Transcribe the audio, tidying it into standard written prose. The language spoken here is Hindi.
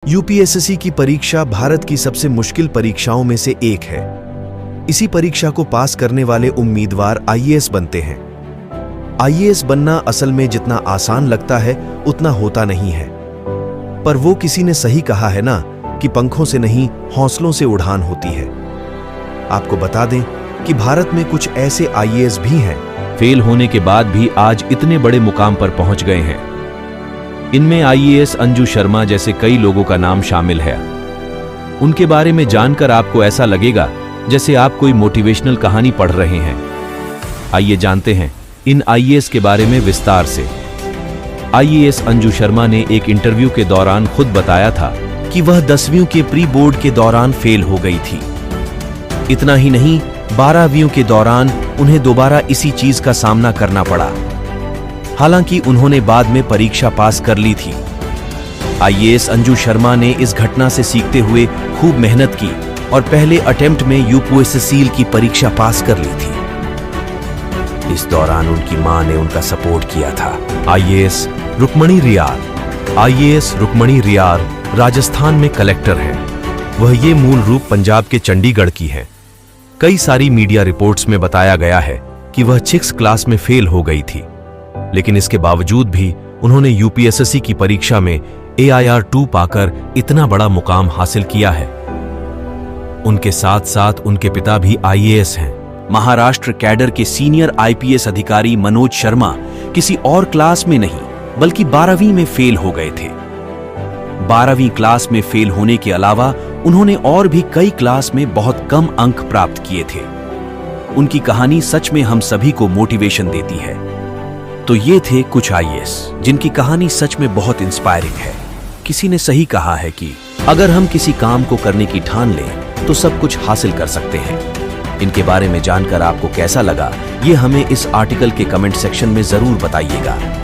यूपीएससी की परीक्षा भारत की सबसे मुश्किल परीक्षाओं में से एक है। इसी परीक्षा को पास करने वाले उम्मीदवार आईएएस बनते हैं। आईएएस बनना असल में जितना आसान लगता है उतना होता नहीं है। पर वो किसी ने सही कहा है ना कि पंखों से नहीं हौसलों से उड़ान होती है। आपको बता दें कि भारत में कुछ ऐसे आईएएस भी हैं फेल होने के बाद भी आज इतने बड़े मुकाम पर पहुंच गए हैं। इनमें आईएएस अंजू शर्मा जैसे कई लोगों का नाम शामिल है। उनके बारे में जानकर आपको ऐसा लगेगा जैसे आप कोई मोटिवेशनल कहानी पढ़ रहे हैं। आइए जानते हैं इन आईएएस के बारे में विस्तार से। आईएएस अंजू शर्मा ने एक इंटरव्यू के दौरान खुद बताया था कि वह 10वीं के प्री बोर्ड के दौरान फेल हो गई थी। इतना ही नहीं, 12वीं के दौरान उन्हें दोबारा इसी चीज का सामना करना पड़ा। हालांकि उन्होंने बाद में परीक्षा पास कर ली थी। आईएएस अंजू शर्मा ने इस घटना से सीखते हुए खूब मेहनत की और पहले अटेम्प्ट में यूपीएससी की परीक्षा पास कर ली थी। इस दौरान उनकी मां ने उनका सपोर्ट किया था। आईएएस रुक्मणी रियार। आईएएस रुक्मणी रियार राजस्थान में कलेक्टर हैं। वह ये मूल रूप पंजाब के चंडीगढ़ की है। कई सारी मीडिया रिपोर्ट्स में बताया गया है कि वह 6th क्लास में फेल हो गई थी, लेकिन इसके बावजूद भी उन्होंने यूपीएससी की परीक्षा में AIR-2 पाकर इतना बड़ा मुकाम हासिल किया है। उनके साथ साथ उनके पिता भी आईएएस हैं। महाराष्ट्र कैडर के सीनियर आईपीएस अधिकारी मनोज शर्मा किसी और क्लास में नहीं बल्कि 12वीं में फेल हो गए थे। 12वीं क्लास में फेल होने के अलावा उन्होंने और भी कई क्लास में बहुत कम अंक प्राप्त किए थे। उनकी कहानी सच में हम सभी को मोटिवेशन देती है। तो ये थे कुछ आईएएस जिनकी कहानी सच में बहुत इंस्पायरिंग है। किसी ने सही कहा है कि अगर हम किसी काम को करने की ठान लें तो सब कुछ हासिल कर सकते हैं। इनके बारे में जानकर आपको कैसा लगा, ये हमें इस आर्टिकल के कमेंट सेक्शन में जरूर बताइएगा।